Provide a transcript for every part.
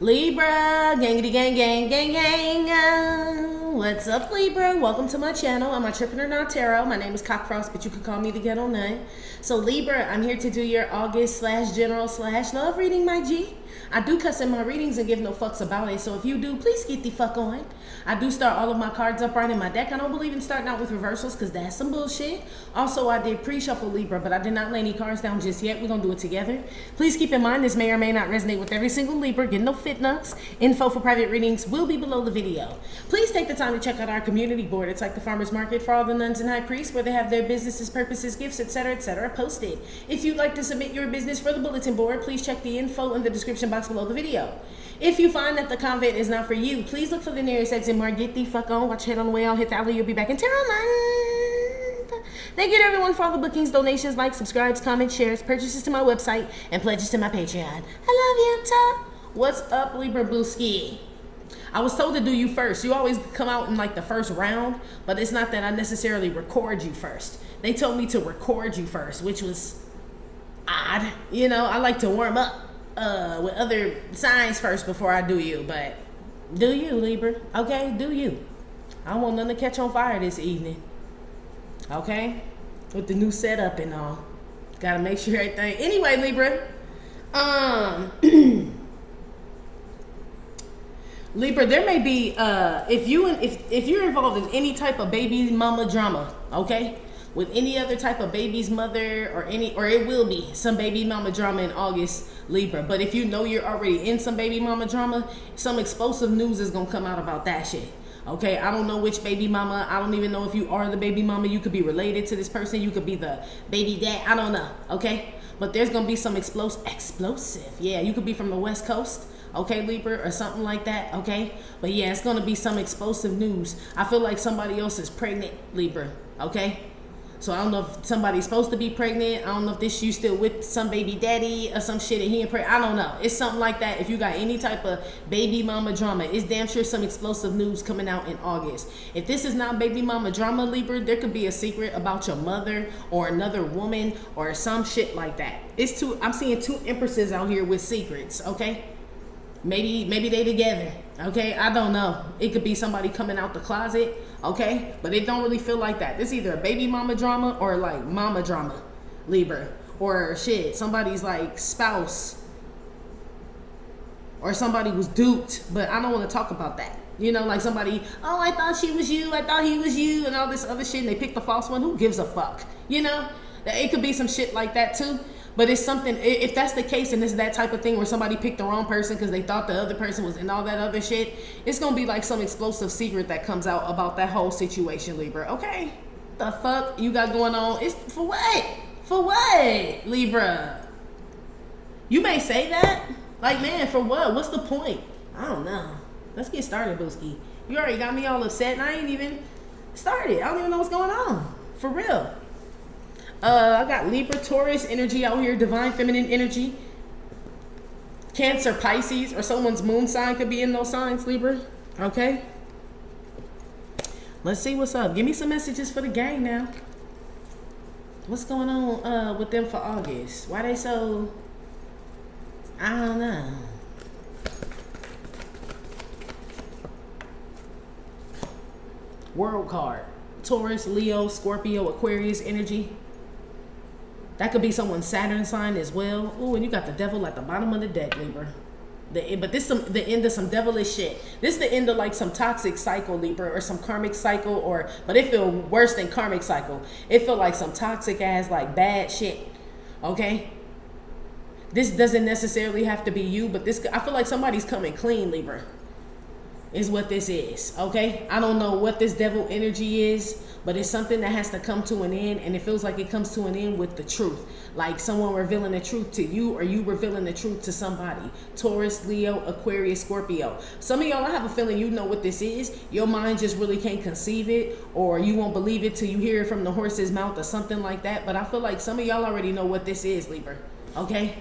Libra, gangity gang gang gang gang. What's up, Libra? Welcome to my channel. I'm Amitrippinornawtarotbooking. Not Tarot. My name is Cockfrost, but you can call me the Ghetto Nun. So Libra, I'm here to do your August/general/love reading, my G. I do cuss in my readings and give no fucks about it. So if you do, please get the fuck on. I do start all of my cards upright in my deck. I don't believe in starting out with reversals because that's some bullshit. Also, I did pre-shuffle Libra, but I did not lay any cards down just yet. We're going to do it together. Please keep in mind this may or may not resonate with every single Libra. Get no fit nuts. Info for private readings will be below the video. Please take the time to check out our community board. It's like the farmer's market for all the nuns and high priests where they have their businesses, purposes, gifts, etc., posted. If you'd like to submit your business for the bulletin board, please check the info in the description box below the video. If you find that the convent is not for you, please look for the nearest exit mark. Get the fuck on. Watch your head on the way out. Hit the alley. You'll be back in tarot land. Thank you to everyone for all the bookings, donations, likes, subscribes, comments, shares, purchases to my website, and pledges to my Patreon. I love you, ta. What's up, Libra Booski? I was told to do you first. You always come out in like the first round, but it's not that I necessarily record you first. They told me to record you first, which was odd. You know, I like to warm up with other signs first before I do you, but do you, Libra? Okay, do you. I don't want nothing to catch on fire this evening. Okay? With the new setup and all. Gotta make sure everything. Anyway, Libra. Libra, there may be if you're involved in any type of baby mama drama, okay? With any other type of baby's mother or it will be some baby mama drama in August, Libra. But if you know you're already in some baby mama drama, some explosive news is gonna come out about that shit. Okay, I don't know which baby mama. I don't even know if you are the baby mama. You could be related to this person. You could be the baby dad. I don't know. Okay, but there's gonna be some explosive. Yeah, you could be from the West Coast. Okay, Libra, or something like that. Okay, but yeah, it's gonna be some explosive news. I feel like somebody else is pregnant, Libra. Okay. So I don't know if somebody's supposed to be pregnant. I don't know if this you still with some baby daddy or some shit and he ain't pregnant. I don't know. It's something like that. If you got any type of baby mama drama, it's damn sure some explosive news coming out in August. If this is not baby mama drama, Libra, there could be a secret about your mother or another woman or some shit like that. I'm seeing two empresses out here with secrets, okay? Maybe they together, okay? I don't know. It could be somebody coming out the closet, okay? But it don't really feel like that. This is either a baby mama drama or like mama drama, Libra. Or shit, somebody's like spouse. Or somebody was duped, but I don't want to talk about that. You know, like somebody, oh, I thought she was you, I thought he was you, and all this other shit, and they picked the false one. Who gives a fuck? You know? It could be some shit like that too. But it's something, if that's the case and it's that type of thing where somebody picked the wrong person because they thought the other person was in all that other shit, it's going to be like some explosive secret that comes out about that whole situation, Libra. Okay? The fuck you got going on? It's for what? For what, Libra? You may say that. Like, man, for what? What's the point? I don't know. Let's get started, Booski. You already got me all upset and I ain't even started. I don't even know what's going on. For real. I got Libra, Taurus energy out here, divine feminine energy. Cancer, Pisces, or someone's moon sign could be in those signs, Libra. Okay? Let's see what's up. Give me some messages for the gang now. What's going on with them for August? Why they so... I don't know. World card. Taurus, Leo, Scorpio, Aquarius energy. That could be someone's Saturn sign as well. Ooh, and you got the devil at the bottom of the deck, Libra. But this is the end of some devilish shit. This is the end of like some toxic cycle, Libra, or some karmic cycle, but it feel worse than karmic cycle. It feel like some toxic ass, like bad shit. Okay? This doesn't necessarily have to be you, but I feel like somebody's coming clean, Libra. Is what this is, okay? I don't know what this devil energy is, but it's something that has to come to an end, and it feels like it comes to an end with the truth. Like someone revealing the truth to you, or you revealing the truth to somebody. Taurus, Leo, Aquarius, Scorpio. Some of y'all, I have a feeling you know what this is. Your mind just really can't conceive it, or you won't believe it till you hear it from the horse's mouth or something like that. But I feel like some of y'all already know what this is, Libra, okay?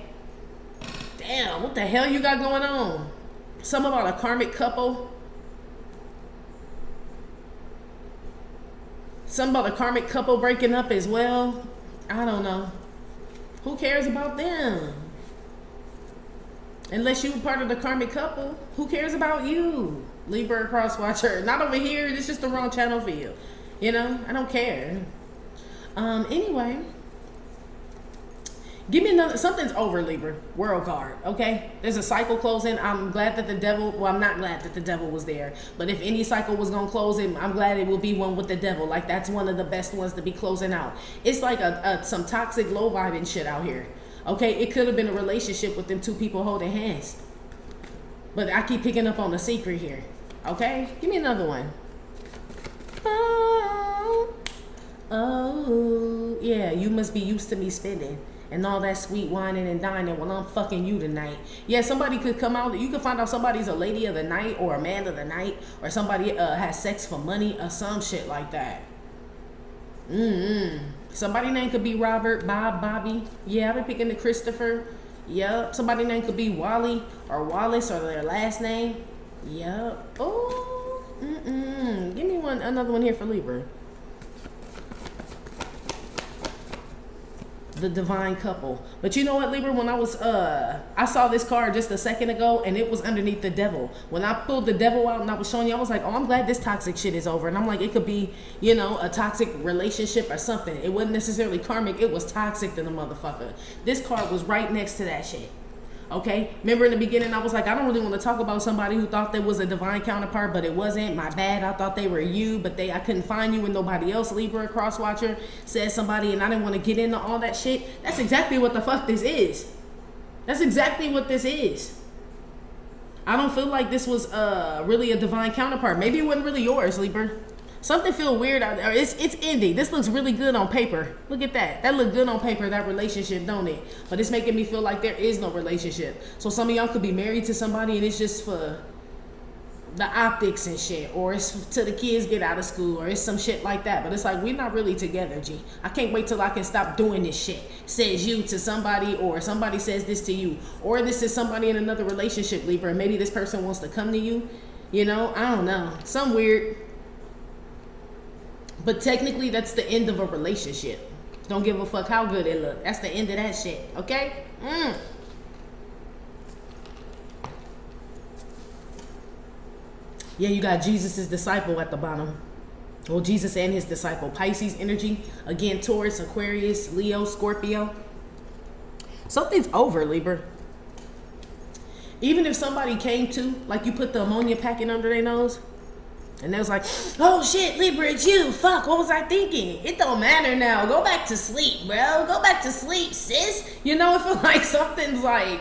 Damn, what the hell you got going on? Something about a karmic couple. Something about a karmic couple breaking up as well. I don't know. Who cares about them? Unless you part of the karmic couple, who cares about you? Libra cross watcher. Not over here. It's just the wrong channel for you. You know, I don't care. Anyway, give me another. Something's over, Libra. World card. Okay, there's a cycle closing. I'm glad that the devil. Well, I'm not glad that the devil was there. But if any cycle was gonna close it, I'm glad it will be one with the devil. Like that's one of the best ones to be closing out. It's like some toxic low vibing shit out here. Okay, it could have been a relationship with them two people holding hands. But I keep picking up on the secret here. Okay, give me another one. Oh, yeah, you must be used to me spending and all that sweet whining and dining while I'm fucking you tonight. Yeah, somebody could come out. You could find out somebody's a lady of the night or a man of the night, or somebody has sex for money or some shit like that. Somebody name could be Robert, Bob, Bobby. Yeah, I've been picking the Christopher. Yep. Somebody name could be Wally or Wallace or their last name. Yep. Oh. Give me another one here for Libra. The divine couple. But you know what, Libra, when I saw this card just a second ago and it was underneath the devil. When I pulled the devil out and I was showing you, I was like, oh, I'm glad this toxic shit is over. And I'm like, it could be, you know, a toxic relationship or something. It wasn't necessarily karmic. It was toxic to the motherfucker. This card was right next to that shit. Okay, remember in the beginning I was like, I don't really want to talk about somebody who thought there was a divine counterpart, but it wasn't. My bad. I thought they were you, but I couldn't find you and nobody else. Libra cross watcher said somebody, and I didn't want to get into all that shit. That's exactly what the fuck this is. That's exactly what this is. I don't feel like this was really a divine counterpart. Maybe it wasn't really yours, Libra. Something feel weird out there. It's ending. This looks really good on paper. Look at that. That looked good on paper, that relationship, don't it? But it's making me feel like there is no relationship. So some of y'all could be married to somebody and it's just for the optics and shit. Or it's till the kids get out of school. Or it's some shit like that. But it's like, we're not really together, G. I can't wait till I can stop doing this shit. Says you to somebody, or somebody says this to you. Or this is somebody in another relationship, Libra. And maybe this person wants to come to you. You know, I don't know. Some weird... But technically, that's the end of a relationship. Don't give a fuck how good it look. That's the end of that shit, okay? Yeah, you got Jesus' disciple at the bottom. Well, Jesus and his disciple. Pisces energy. Again, Taurus, Aquarius, Leo, Scorpio. Something's over, Libra. Even if somebody came to, like you put the ammonia packet under their nose, and they was like, oh shit, Libra, it's you. Fuck, what was I thinking? It don't matter now. Go back to sleep, bro. Go back to sleep, sis. You know, it feels like something's like,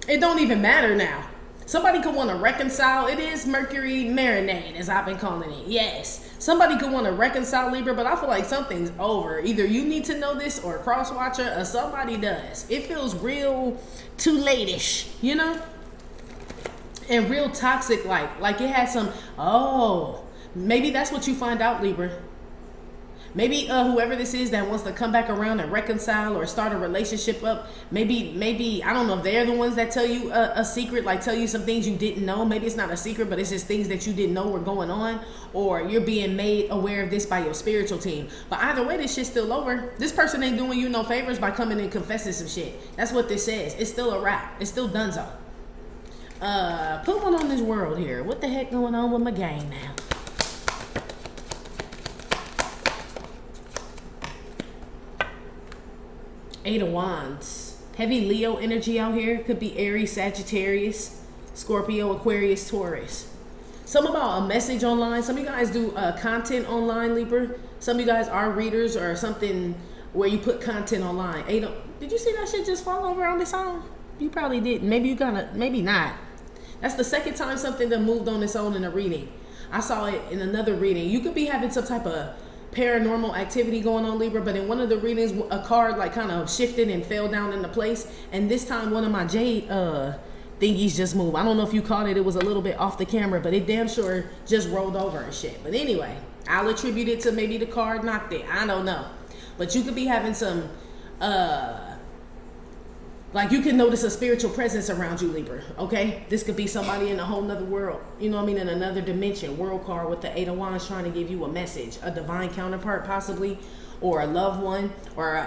it don't even matter now. Somebody could want to reconcile. It is Mercury marinade, as I've been calling it. Yes. Somebody could want to reconcile, Libra, but I feel like something's over. Either you need to know this, or a cross watcher, or somebody does. It feels real too late-ish, you know? And real toxic, like it had some, oh, maybe that's what you find out, Libra. Maybe whoever this is that wants to come back around and reconcile or start a relationship up, maybe I don't know if they're the ones that tell you a secret, like tell you some things you didn't know. Maybe it's not a secret, but it's just things that you didn't know were going on, or you're being made aware of this by your spiritual team. But either way, this shit's still over. This person ain't doing you no favors by coming and confessing some shit. That's what this says. It's still a wrap. It's still donezo. Put one on this world here. What the heck going on with my game now? Eight of Wands. Heavy Leo energy out here. Could be Aries, Sagittarius, Scorpio, Aquarius, Taurus. Some about a message online. Some of you guys do content online, Libra. Some of you guys are readers or something where you put content online. Did you see that shit just fall over on this song? You probably didn't. Maybe you maybe not. That's the second time something that moved on its own in a reading. I saw it in another reading. You could be having some type of paranormal activity going on, Libra, but in one of the readings, a card like kind of shifted and fell down into place. And this time, one of my jade thingies just moved. I don't know if you caught it. It was a little bit off the camera, but it damn sure just rolled over and shit. But anyway, I'll attribute it to maybe the card knocked it. I don't know. But you could be having some Like, you can notice a spiritual presence around you, Libra, okay? This could be somebody in a whole nother world, you know what I mean, in another dimension. World card with the 8 of Wands trying to give you a message, a divine counterpart possibly, or a loved one, or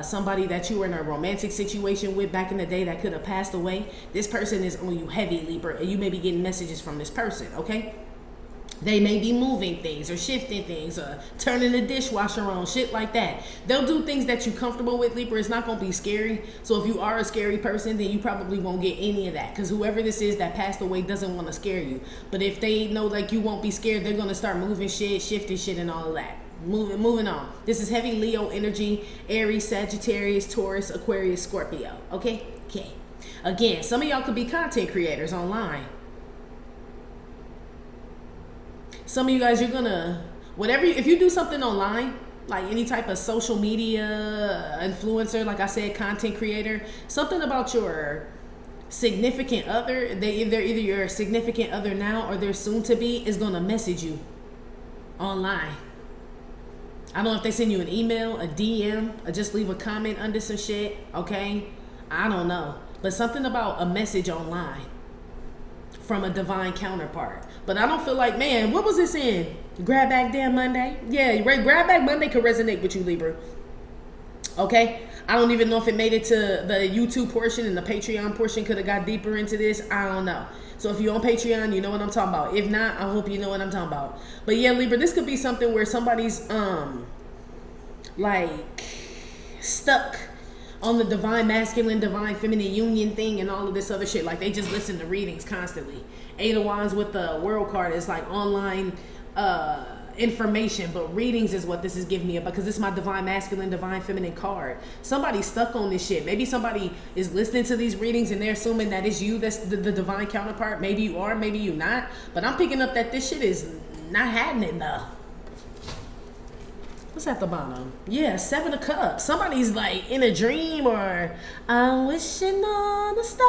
somebody that you were in a romantic situation with back in the day that could have passed away. This person is on you heavy, Libra, and you may be getting messages from this person, okay? They may be moving things or shifting things or turning the dishwasher on, shit like that. They'll do things that you're comfortable with, Libra. It's not going to be scary. So if you are a scary person, then you probably won't get any of that, because whoever this is that passed away doesn't want to scare you. But if they know like you won't be scared, they're going to start moving shit, shifting shit and all of that. Moving on. This is heavy Leo energy, Aries, Sagittarius, Taurus, Aquarius, Scorpio. Okay? Okay. Again, some of y'all could be content creators online. Some of you guys, you're gonna, whatever, if you do something online, like any type of social media influencer, like I said, content creator, something about your significant other, either your significant other now or they're soon to be, is gonna message you online. I don't know if they send you an email, a DM, or just leave a comment under some shit, okay? I don't know. But something about a message online from a divine counterpart. But I don't feel like, man, what was this in? Grab Back Damn Monday? Yeah, Grab Back Monday could resonate with you, Libra. Okay? I don't even know if it made it to the YouTube portion, and the Patreon portion could have got deeper into this. I don't know. So if you're on Patreon, you know what I'm talking about. If not, I hope you know what I'm talking about. But yeah, Libra, this could be something where somebody's like stuck on the divine masculine, divine feminine union thing and all of this other shit. Like, they just listen to readings constantly. 8 of Wands with the World card is like online information, but readings is what this is giving me, because this is my divine masculine, divine feminine card. Somebody's stuck on this shit. Maybe somebody is listening to these readings and they're assuming that it's you that's the divine counterpart. Maybe you are, maybe you not. But I'm picking up that this shit is not happening though. What's at the bottom? Yeah, 7 of Cups. Somebody's like in a dream, or I'm wishing on a star,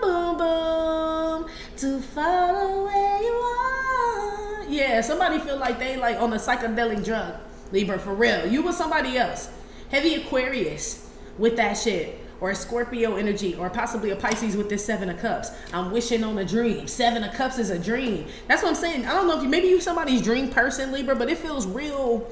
boom, boom, to follow where you are. Yeah, somebody feel like they like on a psychedelic drug, Libra, for real. You with somebody else. Heavy Aquarius with that shit. Or a Scorpio energy, or possibly a Pisces with this 7 of Cups. I'm wishing on a dream. 7 of Cups is a dream. That's what I'm saying. I don't know if maybe you somebody's dream person, Libra, but it feels real,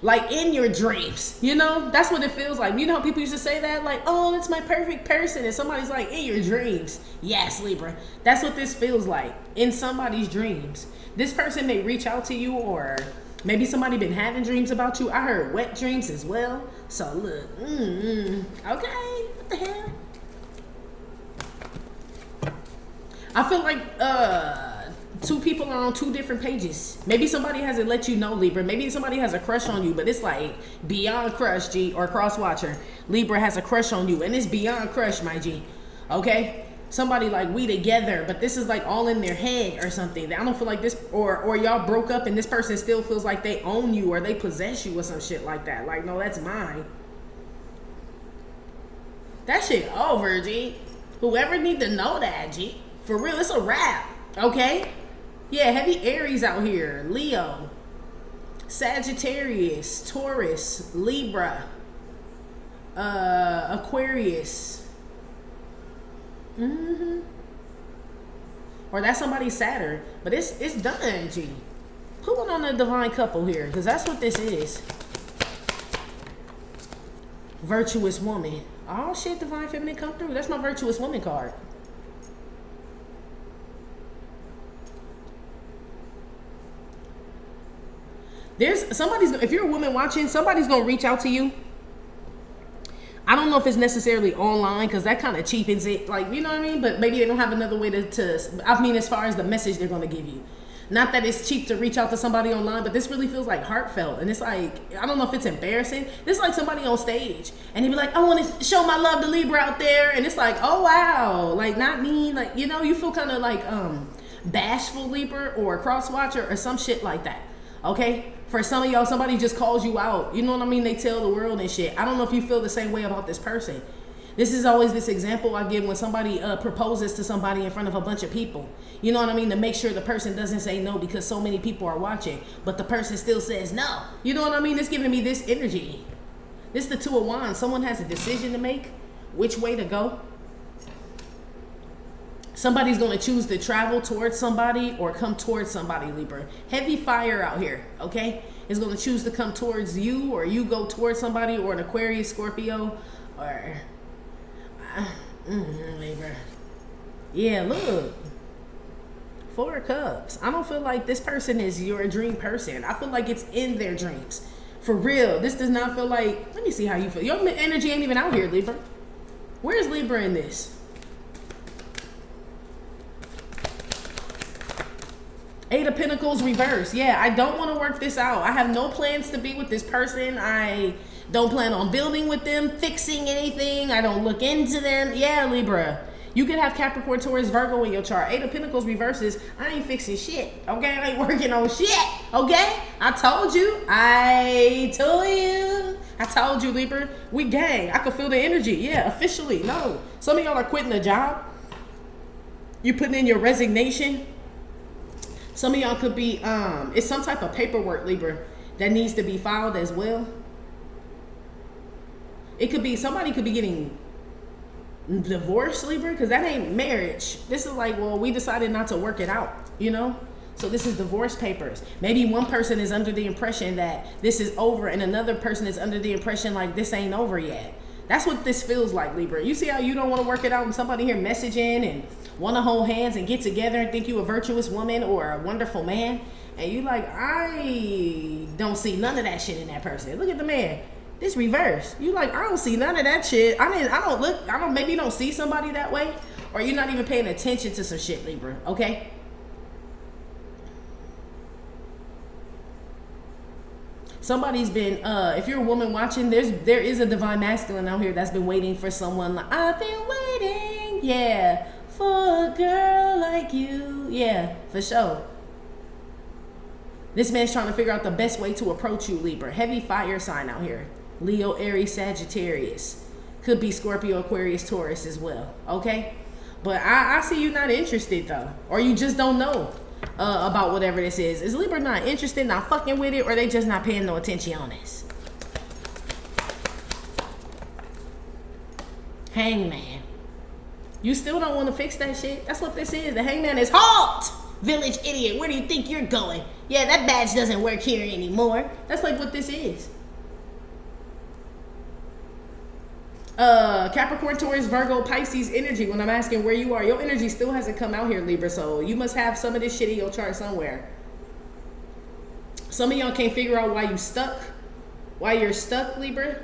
like in your dreams. You know, that's what it feels like. You know how people used to say that, like, oh, that's my perfect person, and somebody's like in your dreams. Yes, Libra, that's what this feels like, in somebody's dreams. This person may reach out to you, or maybe somebody been having dreams about you. I heard wet dreams as well. So look, okay, what the hell? I feel like two people are on 2 different pages. Maybe somebody hasn't let you know, Libra. Maybe somebody has a crush on you, but it's like beyond crush, G, or cross watcher. Libra has a crush on you, and it's beyond crush, my G. Okay? Somebody like, we together, but this is like all in their head or something. I don't feel like this, or y'all broke up and this person still feels like they own you or they possess you or some shit like that. Like, no, that's mine. That shit over, G. Whoever need to know that, G. For real, it's a wrap, okay? Yeah, heavy Aries out here. Leo, Sagittarius, Taurus, Libra, Aquarius. Or that's somebody's Saturn, but it's done, G. Pulling on the divine couple here, because that's what this is. Virtuous woman. Oh shit, divine feminine come through. That's my virtuous woman card. There's somebody's, if you're a woman watching, somebody's gonna reach out to you. I don't know if it's necessarily online, because that kind of cheapens it, like, you know what I mean? But maybe they don't have another way to I mean, as far as the message they're going to give you. Not that it's cheap to reach out to somebody online, but this really feels like heartfelt. And it's like, I don't know if it's embarrassing. This is like somebody on stage, and they be like, I want to show my love to Libra out there. And it's like, oh, wow. Like, not me. Like, you know, you feel kind of like bashful, Libra, or cross-watcher, or some shit like that. Okay? For some of y'all, somebody just calls you out. You know what I mean? They tell the world and shit. I don't know if you feel the same way about this person. This is always this example I give when somebody proposes to somebody in front of a bunch of people. You know what I mean? To make sure the person doesn't say no because so many people are watching, but the person still says no. You know what I mean? It's giving me this energy. This is the Two of Wands. Someone has a decision to make, which way to go. Somebody's going to choose to travel towards somebody or come towards somebody, Libra. Heavy fire out here, okay? Is going to choose to come towards you, or you go towards somebody, or an Aquarius, Scorpio, or Libra. Yeah, look. Four of Cups. I don't feel like this person is your dream person. I feel like it's in their dreams. For real. This does not feel like, let me see how you feel. Your energy ain't even out here, Libra. Where's Libra in this? Eight of Pentacles reverse. Yeah, I don't want to work this out. I have no plans to be with this person. I don't plan on building with them, fixing anything. I don't look into them. Yeah, Libra. You could have Capricorn, Taurus, Virgo in your chart. Eight of Pentacles reverses. I ain't fixing shit. Okay? I ain't working on shit. Okay? I told you. I told you, Libra. We gang. I can feel the energy. Yeah, officially. No. Some of y'all are quitting a job. You putting in your resignation. Some of y'all could be, it's some type of paperwork, Libra, that needs to be filed as well. It could be, somebody could be getting divorced, Libra, because that ain't marriage. This is like, well, we decided not to work it out, you know? So this is divorce papers. Maybe one person is under the impression that this is over, and another person is under the impression like this ain't over yet. That's what this feels like, Libra. You see how you don't want to work it out, and somebody here messaging and want to hold hands and get together and think you a virtuous woman or a wonderful man, and you like, I don't see none of that shit in that person. Look at the man. This reverse. You like, I don't see none of that shit. Maybe you don't see somebody that way, or you're not even paying attention to some shit, Libra, okay? Somebody's been, if you're a woman watching, there is a divine masculine out here that's been waiting for someone like, I've been waiting, yeah, for a girl like you. Yeah, for sure. This man's trying to figure out the best way to approach you, Libra. Heavy fire sign out here. Leo, Aries, Sagittarius. Could be Scorpio, Aquarius, Taurus as well, okay? But I see you not interested, though. Or you just don't know about whatever this is. Is Libra not interested, not fucking with it, or they just not paying no attention on this? Hangman. You still don't want to fix that shit? That's what this is. The Hangman is halt! Village idiot, where do you think you're going? Yeah, that badge doesn't work here anymore. That's like what this is. Capricorn, Taurus, Virgo, Pisces energy. When I'm asking where you are, your energy still hasn't come out here, Libra. So you must have some of this shit in your chart somewhere. Some of y'all can't figure out why you're stuck, Libra.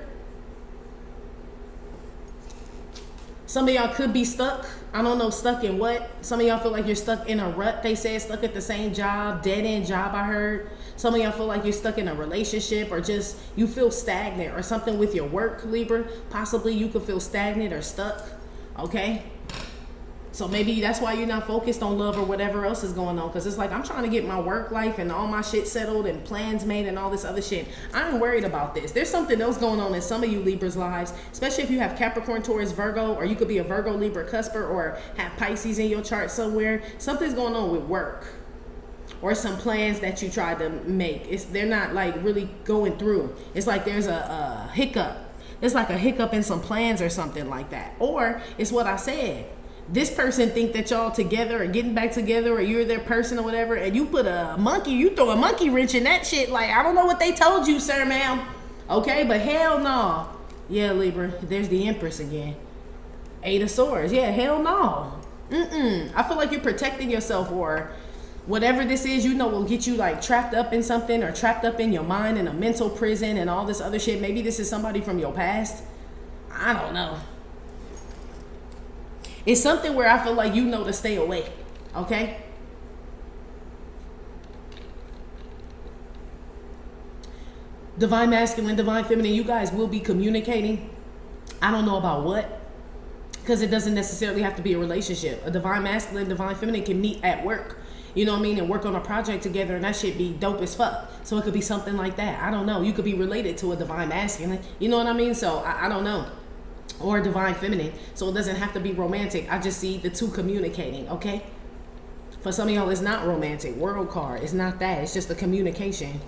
Some of y'all could be stuck. I don't know, stuck in what? Some of y'all feel like you're stuck in a rut. They said stuck at the same job, dead end job, I heard. Some of y'all feel like you're stuck in a relationship, or just you feel stagnant, or something with your work, Libra. Possibly you could feel stagnant or stuck, okay? So maybe that's why you're not focused on love or whatever else is going on. Because it's like, I'm trying to get my work life and all my shit settled and plans made and all this other shit. I ain't worried about this. There's something else going on in some of you Libras' lives, especially if you have Capricorn, Taurus, Virgo, or you could be a Virgo, Libra, cusper, or have Pisces in your chart somewhere. Something's going on with work, or some plans that you tried to make. They're not like really going through. It's like there's a hiccup. It's like a hiccup in some plans or something like that. Or it's what I said. This person think that y'all together or getting back together, or you're their person or whatever, and you put you throw a monkey wrench in that shit. Like, I don't know what they told you, sir, ma'am. Okay, but hell no. Yeah, Libra, there's the Empress again. Eight of Swords. Yeah, hell no. I feel like you're protecting yourself, or whatever this is, you know, will get you like trapped up in something, or trapped up in your mind in a mental prison and all this other shit. Maybe this is somebody from your past. I don't know. It's something where I feel like you know to stay away, okay? Divine masculine, divine feminine, you guys will be communicating. I don't know about what, because it doesn't necessarily have to be a relationship. A divine masculine, divine feminine can meet at work, you know what I mean, and work on a project together, and that shit be dope as fuck. So it could be something like that. I don't know. You could be related to a divine masculine, you know what I mean? So I don't know. Or divine feminine, so it doesn't have to be romantic. I just see the two communicating, okay? For some of y'all, it's not romantic. World card, it's not that. It's just the communication.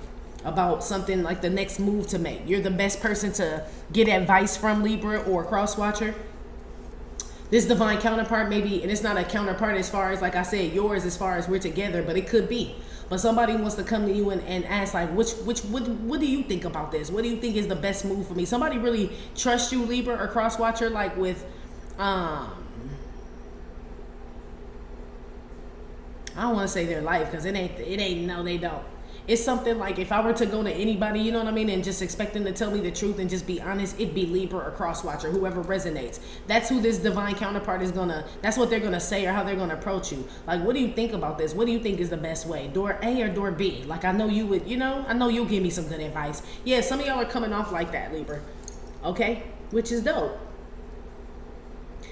about something like the next move to make. You're the best person to get advice from, Libra or cross watcher. This divine counterpart, maybe, and it's not a counterpart as far as, like I said, yours as far as we're together, but it could be. But somebody wants to come to you and ask, like, what do you think about this? What do you think is the best move for me? Somebody really trusts you, Libra or cross watcher, like with, I don't want to say their life, because it ain't, no, they don't. It's something like, if I were to go to anybody, you know what I mean, and just expect them to tell me the truth and just be honest, it'd be Libra or cross watcher, whoever resonates. That's who this divine counterpart is gonna, that's what they're gonna say or how they're gonna approach you. Like, what do you think about this? What do you think is the best way? Door A or door B? Like, I know you would, you know, I know you'll give me some good advice. Yeah, some of y'all are coming off like that, Libra. Okay? Which is dope.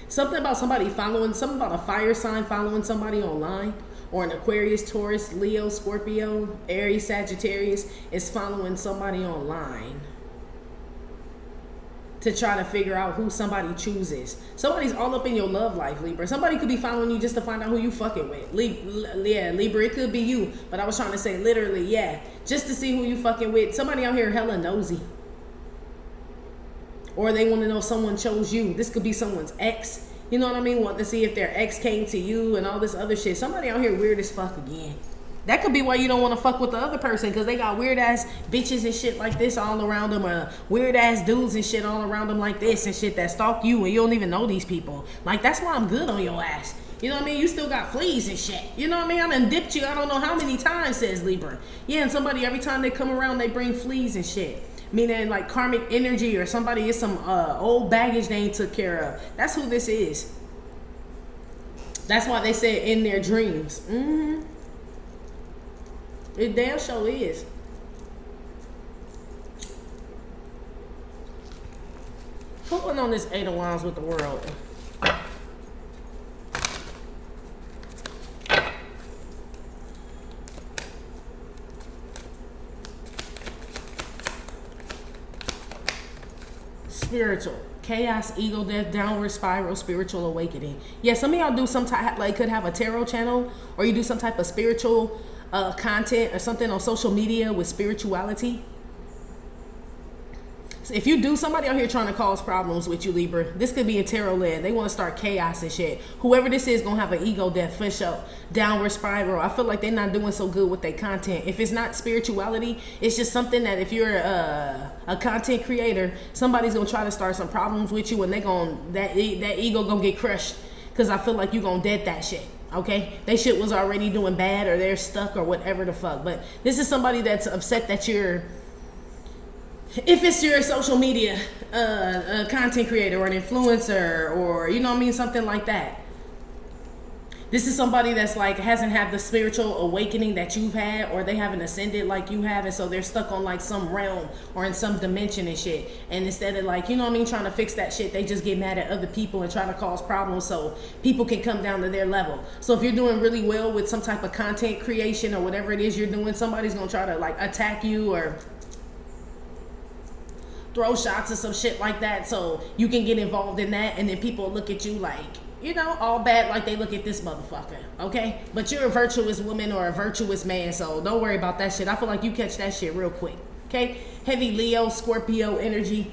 Something about somebody following, something about a fire sign following somebody online. Or an Aquarius, Taurus, Leo, Scorpio, Aries, Sagittarius is following somebody online to try to figure out who somebody chooses. Somebody's all up in your love life, Libra. Somebody could be following you just to find out who you fucking with. Yeah, Libra, it could be you. But I was trying to say literally, yeah, just to see who you fucking with. Somebody out here hella nosy. Or they want to know if someone chose you. This could be someone's ex. You know what I mean? Want to see if their ex came to you and all this other shit. Somebody out here weird as fuck again. That could be why you don't want to fuck with the other person, because they got weird ass bitches and shit like this all around them, or weird ass dudes and shit all around them like this and shit that stalk you and you don't even know these people. Like, that's why I'm good on your ass. You know what I mean? You still got fleas and shit. You know what I mean? I done dipped you I don't know how many times, says Libra. Yeah, and somebody, every time they come around, they bring fleas and shit. Meaning like karmic energy, or somebody is some old baggage they ain't took care of. That's who this is. That's why they said in their dreams. It damn sure is. Who went on this 8 of Wands with the world? Spiritual. Chaos, ego, death, downward spiral, spiritual awakening. Yeah, some of y'all do some type, like, could have a tarot channel, or you do some type of spiritual content or something on social media with spirituality. So if you do, somebody out here trying to cause problems with you, Libra, this could be a tarot led. They want to start chaos and shit. Whoever this is gonna have an ego death for sure. Downward spiral. I feel like they're not doing so good with their content. If it's not spirituality, it's just something that if you're a content creator, somebody's gonna try to start some problems with you, and they gonna that ego gonna get crushed, because I feel like you gonna dead that shit. Okay, they shit was already doing bad, or they're stuck, or whatever the fuck. But this is somebody that's upset that you're, if it's your social media content creator or an influencer, or you know what I mean, something like that. This is somebody that's like hasn't had the spiritual awakening that you've had, or they haven't ascended like you have, and so they're stuck on like some realm or in some dimension and shit. And instead of like, you know what I mean, trying to fix that shit, they just get mad at other people and try to cause problems so people can come down to their level. So if you're doing really well with some type of content creation or whatever it is you're doing, somebody's gonna try to like attack you or throw shots or some shit like that, so you can get involved in that, and then people look at you like, you know, all bad, like they look at this motherfucker, okay? But you're a virtuous woman or a virtuous man, so don't worry about that shit. I feel like you catch that shit real quick, okay? Heavy Leo, Scorpio energy,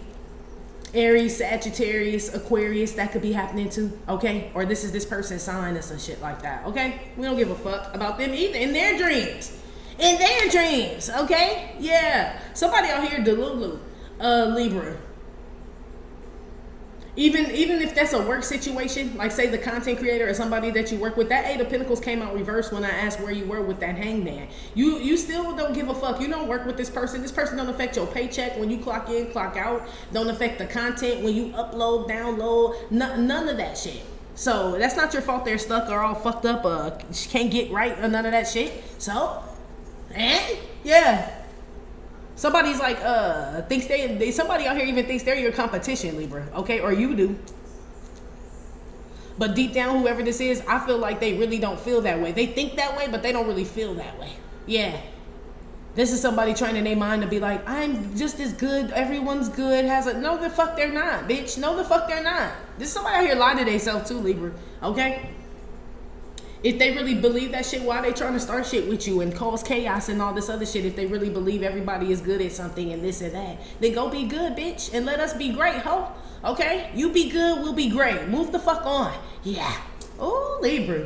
Aries, Sagittarius, Aquarius, that could be happening too, okay? Or this is this person's sign or some shit like that, okay? We don't give a fuck about them either, in their dreams. In their dreams, okay? Yeah. Somebody out here, Delulu, Libra. Even if that's a work situation, like say the content creator or somebody that you work with, that 8 of Pentacles came out reversed when I asked where you were with that hangman. You still don't give a fuck. You don't work with this person. This person don't affect your paycheck when you clock in, clock out. Don't affect the content when you upload, download. None of that shit. So that's not your fault they're stuck or all fucked up or can't get right or none of that shit. So, yeah. Somebody's like, thinks somebody out here even thinks they're your competition, Libra, okay? Or you do. But deep down, whoever this is, I feel like they really don't feel that way. They think that way, but they don't really feel that way. Yeah. This is somebody trying in their mind to be like, I'm just as good, everyone's good, no the fuck they're not, bitch. No the fuck they're not. This is somebody out here lying to themselves too, Libra, okay? If they really believe that shit, why they trying to start shit with you and cause chaos and all this other shit? If they really believe everybody is good at something and this and that, then go be good, bitch, and let us be great, ho. Okay? You be good, we'll be great. Move the fuck on. Yeah. Oh, Libra.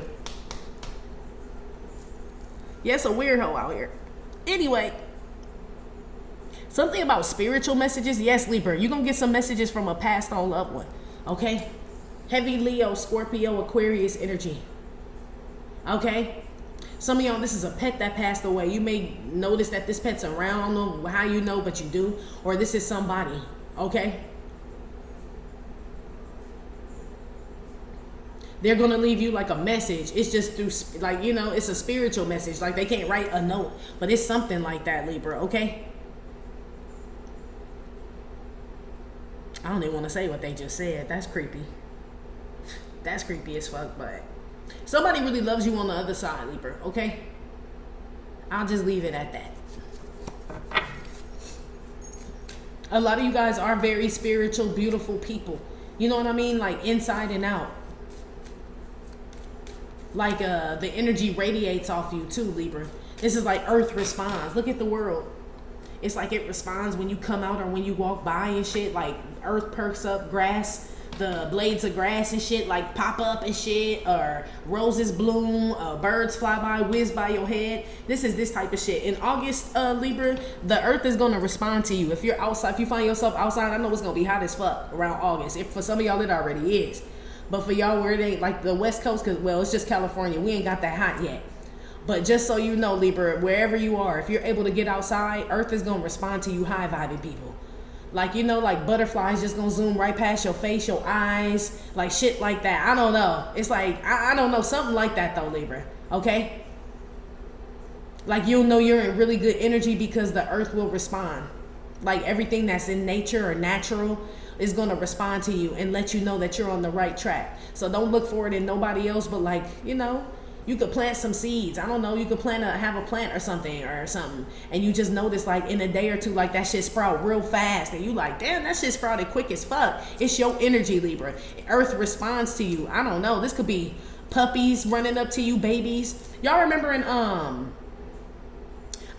Yeah, it's a weird hoe out here. Anyway, something about spiritual messages. Yes, Libra, you're going to get some messages from a passed on loved one. Okay? Heavy Leo, Scorpio, Aquarius energy. Okay? Some of y'all, this is a pet that passed away. You may notice that this pet's around. I don't know how you know, but you do. Or this is somebody. Okay? They're going to leave you like a message. It's just through, like, you know, it's a spiritual message. Like, they can't write a note. But it's something like that, Libra. Okay? I don't even want to say what they just said. That's creepy. That's creepy as fuck, but somebody really loves you on the other side, Libra, okay? I'll just leave it at that. A lot of you guys are very spiritual, beautiful people. You know what I mean? Like inside and out. Like the energy radiates off you too, Libra. This is like Earth responds. Look at the world. It's like it responds when you come out or when you walk by and shit. Like Earth perks up, grass, the blades of grass and shit like pop up and shit, or roses bloom, birds fly by, whiz by your head. This is this type of shit. In August, Libra, the Earth is going to respond to you. If you're outside, if you find yourself outside, I know it's going to be hot as fuck around August. If for some of y'all it already is. But for y'all where it ain't, like the West Coast, because, well, it's just California. We ain't got that hot yet. But just so you know, Libra, wherever you are, if you're able to get outside, Earth is going to respond to you high-vibing people. Like, you know, like butterflies just going to zoom right past your face, your eyes, like shit like that. I don't know. It's like, I don't know, something like that though, Libra. Okay? Like you'll know you're in really good energy because the Earth will respond. Like everything that's in nature or natural is going to respond to you and let you know that you're on the right track. So don't look for it in nobody else, but like, you know, you could plant some seeds. I don't know. You could have a plant or something. And you just notice like in a day or two, like that shit sprout real fast. And you like, damn, that shit sprouted quick as fuck. It's your energy, Libra. Earth responds to you. I don't know. This could be puppies running up to you, babies. Y'all remember in,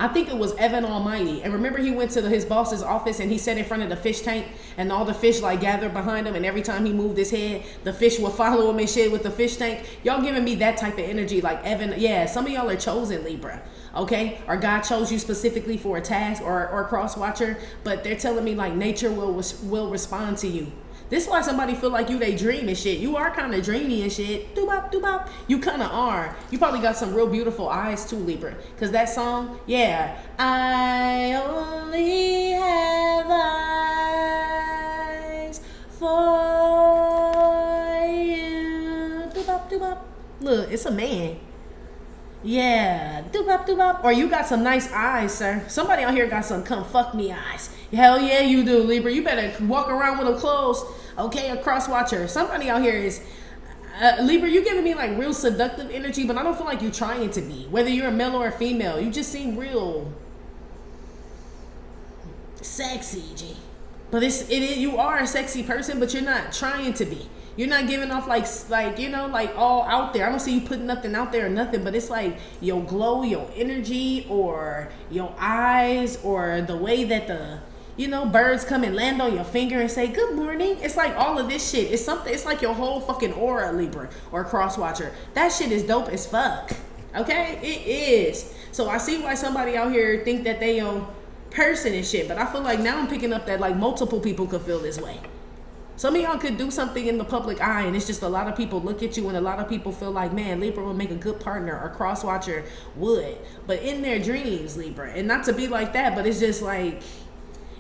I think it was Evan Almighty. And remember he went to his boss's office and he sat in front of the fish tank and all the fish like gathered behind him, and every time he moved his head, the fish would follow him and shit with the fish tank. Y'all giving me that type of energy like Evan. Yeah, some of y'all are chosen, Libra. Okay? Or God chose you specifically for a task or a cross watcher, but they're telling me like nature will respond to you. This is why somebody feel like you they dream and shit. You are kind of dreamy and shit. Doobop, doobop. You kind of are. You probably got some real beautiful eyes too, Libra. Because that song, yeah. I only have eyes for you. Doobop, doobop. Look, it's a man. Yeah, doobop, doobop. Or you got some nice eyes, sir. Somebody out here got some come fuck me eyes. Hell yeah, you do, Libra. You better walk around with them closed. Okay, a cross watcher. Somebody out here is Libra. You giving me like real seductive energy, but I don't feel like you're trying to be. Whether you're a male or a female, you just seem real sexy, G. But you are a sexy person, but you're not trying to be. You're not giving off like you know, like all out there. I don't see you putting nothing out there or nothing, but it's like your glow, your energy, or your eyes, or the way that the, you know, birds come and land on your finger and say good morning. It's like all of this shit. It's something. It's like your whole fucking aura, Libra or cross watcher. That shit is dope as fuck. Okay, it is. So I see why somebody out here think that they person and shit, but I feel like now I'm picking up that like multiple people could feel this way. Some of y'all could do something in the public eye and it's just a lot of people look at you and a lot of people feel like, man, Libra would make a good partner, or cross watcher would. But in their dreams, Libra, and not to be like that, but it's just like,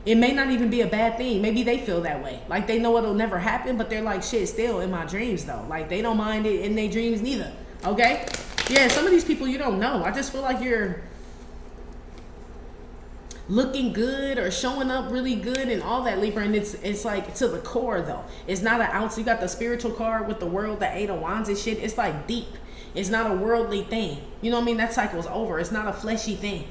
it may not even be a bad thing. Maybe they feel that way. Like they know it'll never happen, but they're like, shit, still in my dreams though. Like they don't mind it in their dreams neither. Okay? Yeah, some of these people you don't know. I just feel like you're looking good or showing up really good and all that, Libra, and it's like to the core though. It's not an ounce. You got the spiritual card with the world, the 8 of Wands and shit. It's like deep. It's not a worldly thing. You know what I mean? That cycle's over. It's not a fleshy thing.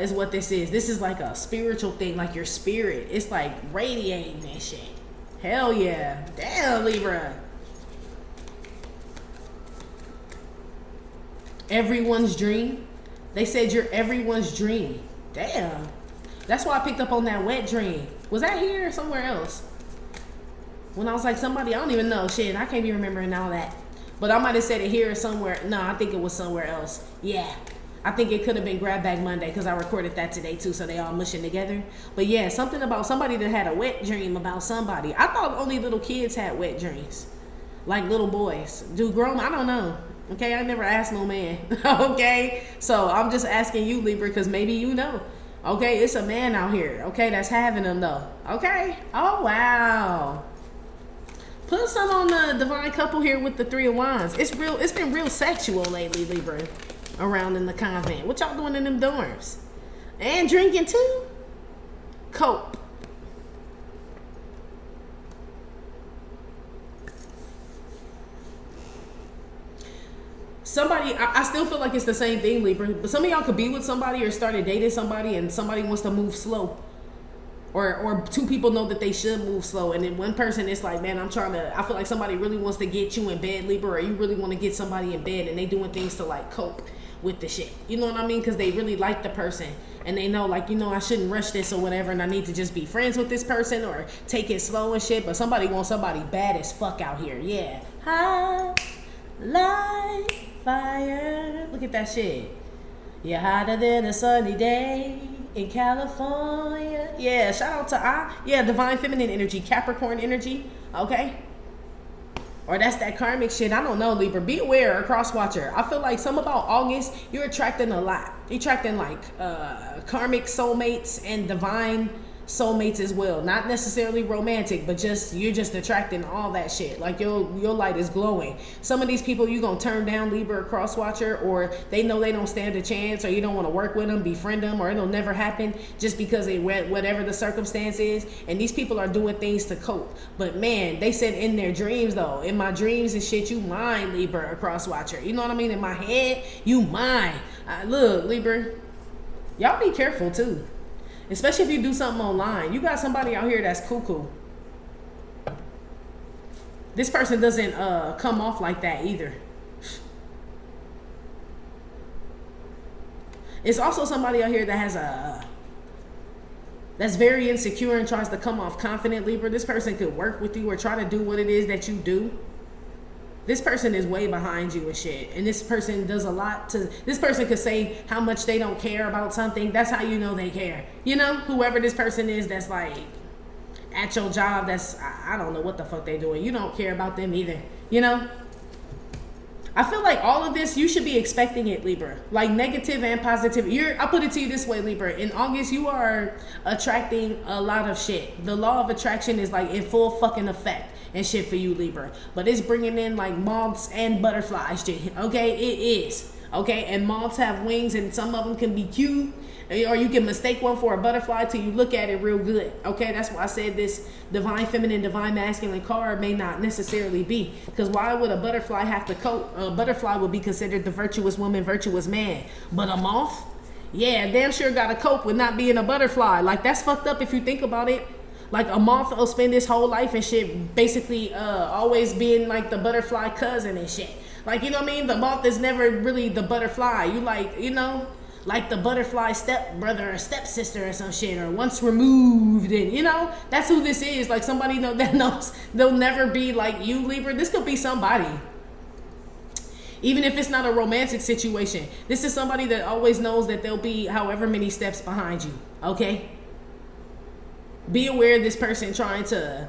Is what this is. This is like a spiritual thing, like your spirit. It's like radiating and shit. Hell yeah. Damn, Libra. Everyone's dream. They said you're everyone's dream. Damn. That's why I picked up on that wet dream. Was that here or somewhere else? When I was like somebody, I don't even know. Shit, I can't be remembering all that. But I might have said it here or somewhere. No, I think it was somewhere else. Yeah. I think it could have been Grab Bag Monday because I recorded that today too, so they all mushing together. But yeah, something about somebody that had a wet dream about somebody. I thought only little kids had wet dreams. Like little boys. Do grown? I don't know. Okay, I never asked no man. Okay, so I'm just asking you, Libra, because maybe you know. Okay, it's a man out here. Okay, that's having them though. Okay. Oh wow. Put some on the divine couple here with the 3 of Wands. It's real. It's been real sexual lately, Libra, around in the convent. What y'all doing in them dorms? And drinking too? Cope. Somebody, I still feel like it's the same thing, Libra. But some of y'all could be with somebody or started dating somebody and somebody wants to move slow. Or 2 people know that they should move slow. And then one person is like, man, I feel like somebody really wants to get you in bed, Libra. Or you really want to get somebody in bed and they doing things to like cope with the shit. You know what I mean? Because they really like the person. And they know like, you know, I shouldn't rush this or whatever. And I need to just be friends with this person or take it slow and shit. But somebody wants somebody bad as fuck out here. Yeah. High like fire. Look at that shit. You're hotter than a sunny day in California. Yeah, shout out to divine feminine energy, Capricorn energy. Okay. Or that's that karmic shit. I don't know, Libra. Be aware, a cross watcher. I feel like some about August, you're attracting a lot. You're attracting like karmic soulmates and divine soulmates as well. Not necessarily romantic, but you're just attracting all that shit. Like your light is glowing. Some of these people you gonna turn down, Libra, cross watcher, or they know they don't stand a chance, or you don't want to work with them, befriend them, or it'll never happen just because whatever the circumstance is. And these people are doing things to cope. But man, they said in their dreams though, in my dreams and shit, you mine, Libra, a cross watcher. You know what I mean? In my head, you mine. Look, Libra, y'all be careful too. Especially if you do something online. You got somebody out here that's cuckoo. This person doesn't come off like that either. It's also somebody out here that has that's very insecure and tries to come off confident, Libra. This person could work with you or try to do what it is that you do. This person is way behind you and shit. And this person does a lot to... This person could say how much they don't care about something. That's how you know they care. You know? Whoever this person is that's like... At your job, that's... I don't know what the fuck they doing. You don't care about them either. You know? I feel like all of this, you should be expecting it, Libra. Like negative and positive. I'll put it to you this way, Libra. In August, you are attracting a lot of shit. The law of attraction is like in full fucking effect and shit for you, Libra. But it's bringing in like moths and butterflies shit. Okay, it is. Okay, and moths have wings and some of them can be cute. Or you can mistake one for a butterfly till you look at it real good. Okay, that's why I said this divine feminine, divine masculine card may not necessarily be. Because why would a butterfly have to cope? A butterfly would be considered the virtuous woman, virtuous man. But a moth? Yeah, damn sure got to cope with not being a butterfly. Like, that's fucked up if you think about it. Like, a moth will spend his whole life and shit basically always being like the butterfly cousin and shit. Like, you know what I mean? The moth is never really the butterfly. You like, you know... Like the butterfly step brother or stepsister or some shit, or once removed, and you know, that's who this is. Like somebody that knows they'll never be like you, Libra. This could be somebody. Even if it's not a romantic situation, this is somebody that always knows that they'll be however many steps behind you. Okay? Be aware of this person trying to...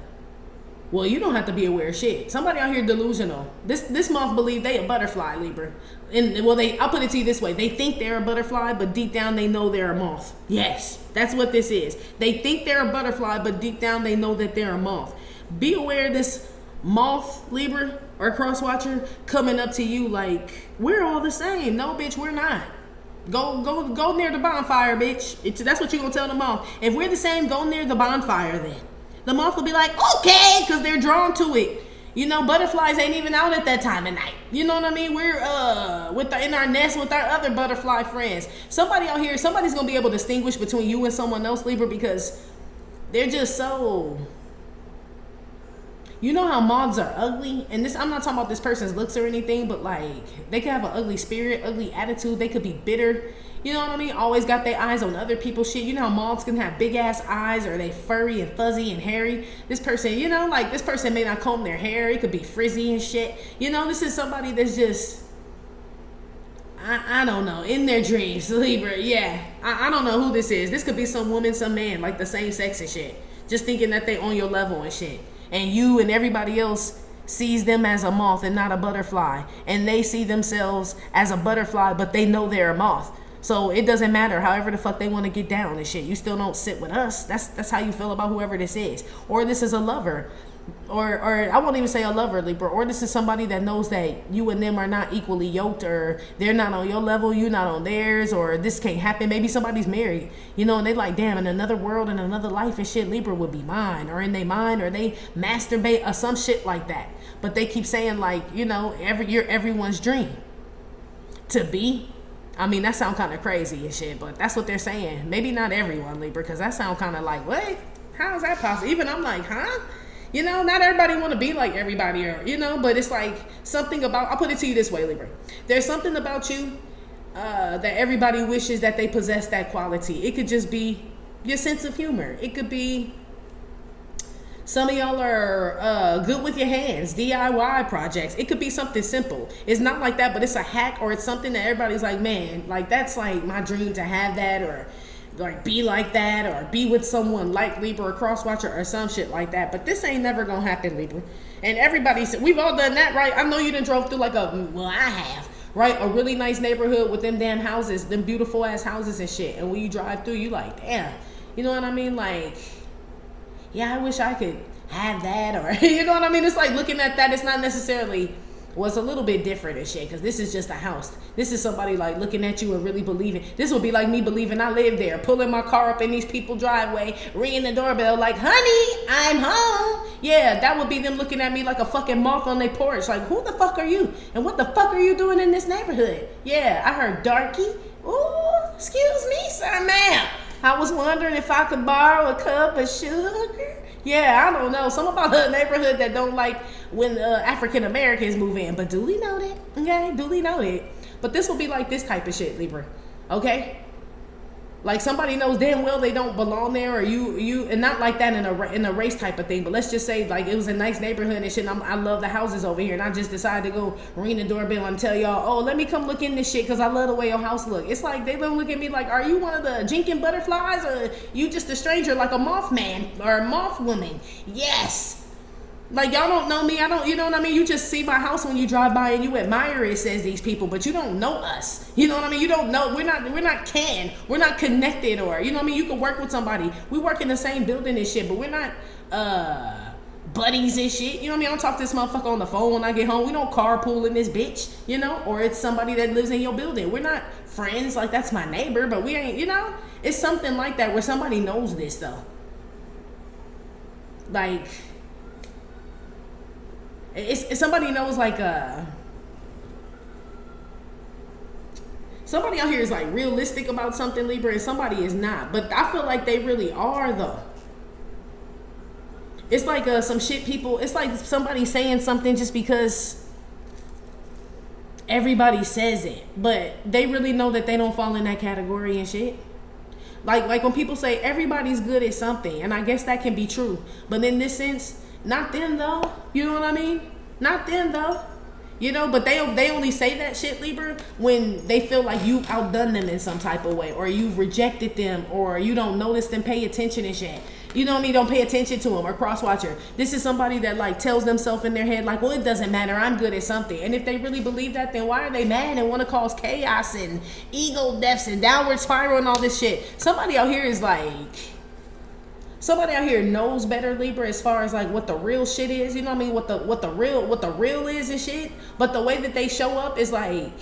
Well, you don't have to be aware of shit. Somebody out here delusional. This moth believe they a butterfly, Libra. And well, I'll put it to you this way. They think they're a butterfly, but deep down they know they're a moth. Yes, that's what this is. They think they're a butterfly, but deep down they know that they're a moth. Be aware of this moth, Libra, or cross watcher coming up to you like, we're all the same. No, bitch, we're not. Go near the bonfire, bitch. That's what you gonna tell the moth. If we're the same, go near the bonfire then. The moth will be like, okay, because they're drawn to it. You know, butterflies ain't even out at that time of night. You know what I mean? We're in our nest with our other butterfly friends. Somebody out here, somebody's going to be able to distinguish between you and someone else, Libra, because they're just so... You know how moths are ugly? And this, I'm not talking about this person's looks or anything, but like, they could have an ugly spirit, ugly attitude. They could be bitter. You know what I mean? Always got their eyes on other people's shit. You know how moths can have big ass eyes, or they furry and fuzzy and hairy. This person, you know, like this person may not comb their hair. It could be frizzy and shit. You know, this is somebody that's just, I don't know, in their dreams, Libra. Yeah, I don't know who this is. This could be some woman, some man, like the same sex and shit. Just thinking that they on your level and shit. And you and everybody else sees them as a moth and not a butterfly. And they see themselves as a butterfly, but they know they're a moth. So it doesn't matter however the fuck they want to get down and shit. You still don't sit with us. That's how you feel about whoever this is. Or this is a lover. Or I won't even say a lover, Libra. Or this is somebody that knows that you and them are not equally yoked, or they're not on your level, you're not on theirs, or this can't happen. Maybe somebody's married, you know, and they like, damn, in another world, in another life and shit, Libra would be mine, or in their mind, or they masturbate or some shit like that. But they keep saying like, you know, you're everyone's dream to be. I mean, that sounds kind of crazy and shit, but that's what they're saying. Maybe not everyone, Libra, because that sounds kind of like, what? How is that possible? Even I'm like, huh? You know, not everybody want to be like everybody, or, you know, but it's like something about, I'll put it to you this way, Libra. There's something about you that everybody wishes that they possess that quality. It could just be your sense of humor. It could be some of y'all are good with your hands, DIY projects. It could be something simple. It's not like that, but it's a hack, or it's something that everybody's like, man, like that's like my dream to have that, or like be like that, or be with someone like Libra or cross-watcher or some shit like that. But this ain't never gonna happen, Libra. And everybody said, we've all done that, right? I know you done drove through like well, I have, right? A really nice neighborhood with them damn houses, them beautiful ass houses and shit. And when you drive through, you like, damn, you know what I mean? Like, yeah, I wish I could have that, or you know what I mean? It's like looking at that, it's not necessarily, well, it's a little bit different and shit, because this is just a house. This is somebody like looking at you and really believing. This would be like me believing I live there, pulling my car up in these people's driveway, ringing the doorbell like, honey, I'm home. Yeah, that would be them looking at me like a fucking moth on their porch, like, who the fuck are you? And what the fuck are you doing in this neighborhood? Yeah, I heard darky. Ooh, excuse me, sir, ma'am. I was wondering if I could borrow a cup of sugar. Yeah, I don't know. Something about the neighborhood that don't like when African Americans move in. But duly noted. Okay, duly noted. But this will be like this type of shit, Libra. Okay? Like somebody knows damn well they don't belong there, or you and not like that in a race type of thing. But let's just say like it was a nice neighborhood and shit. And I love the houses over here, and I just decided to go ring the doorbell and tell y'all, oh, let me come look in this shit because I love the way your house look. It's like they don't look at me like, are you one of the jinking butterflies, or you just a stranger like a mothman or a moth woman? Yes. Like y'all don't know me. I don't, you know what I mean? You just see my house when you drive by and you admire it, says these people, but you don't know us. You know what I mean? You don't know. We're not connected, or you know what I mean? You can work with somebody. We work in the same building and shit, but we're not buddies and shit. You know what I mean? I don't talk to this motherfucker on the phone when I get home. We don't carpool in this bitch, you know? Or it's somebody that lives in your building. We're not friends, like that's my neighbor, but we ain't, you know? It's something like that where somebody knows this though. Like, it's somebody knows, like somebody out here is like realistic about something, Libra, and somebody is not. But I feel like they really are though. It's like some shit people, it's like somebody saying something just because everybody says it, but they really know that they don't fall in that category and shit. Like when people say everybody's good at something, and I guess that can be true, but in this sense, not them though. You know what I mean? Not them though. You know, but they only say that shit, Libra, when they feel like you've outdone them in some type of way, or you've rejected them, or you don't notice them, pay attention and shit. You know what I mean? Don't pay attention to them, or cross-watcher. This is somebody that like tells themselves in their head like, well, it doesn't matter, I'm good at something. And if they really believe that, then why are they mad and want to cause chaos and ego deaths and downward spiral and all this shit? Somebody out here is like, somebody out here knows better, Libra, as far as like what the real shit is. You know what I mean? What the real is and shit. But the way that they show up is like,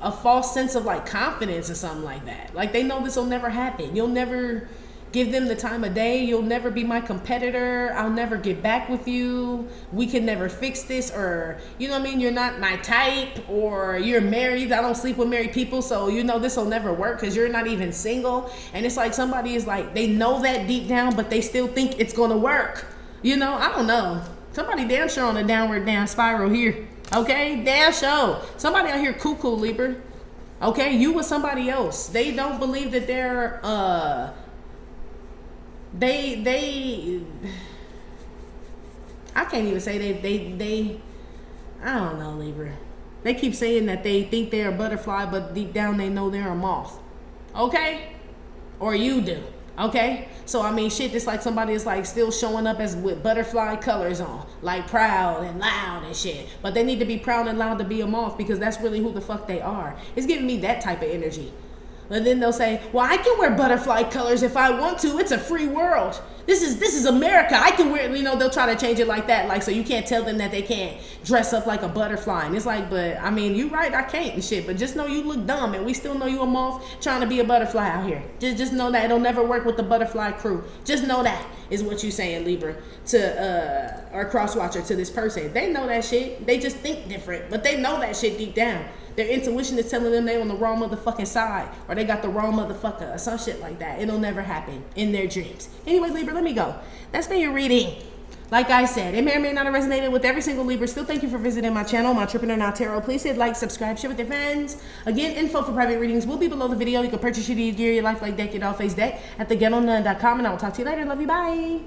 a false sense of like confidence or something like that. Like they know this will never happen. You'll never Give them the time of day. You'll never be my competitor. I'll never get back with you. We can never fix this, or, you know what I mean? You're not my type, or you're married. I don't sleep with married people, so you know this will never work because you're not even single. And it's like somebody is like, they know that deep down, but they still think it's going to work. You know, I don't know. Somebody damn sure on a downward down spiral here. Okay? Damn sure. Somebody out here cuckoo, Libra. Okay? You with somebody else. They don't believe that they're, I can't even say they I don't know, Libra. They keep saying that they think they're a butterfly, but deep down they know they're a moth. Okay? Or you do. Okay? So I mean, shit, it's like somebody is like still showing up as with butterfly colors on, like proud and loud and shit. But they need to be proud and loud to be a moth, because that's really who the fuck they are. It's giving me that type of energy. And then they'll say, well, I can wear butterfly colors if I want to. It's a free world. This is America. I can wear, you know, they'll try to change it like that. Like, so you can't tell them that they can't dress up like a butterfly. And it's like, but I mean, you right, I can't and shit. But just know you look dumb, and we still know you a moth trying to be a butterfly out here. Just know that it'll never work with the butterfly crew. Just know that is what you saying, Libra, to or crosswatcher, to this person. They know that shit. They just think different, but they know that shit deep down. Their intuition is telling them they on the wrong motherfucking side, or they got the wrong motherfucker, or some shit like that. It'll never happen in their dreams. Anyway, Libra, let me go. That's been your reading. Like I said, it may or may not have resonated with every single Libra. Still, thank you for visiting my channel, My Trippin' or Not Tarot. Please hit like, subscribe, share with your friends. Again, info for private readings will be below the video. You can purchase your gear, your life like deck, your doll face deck at theghettonun.com, and I will talk to you later. Love you, bye.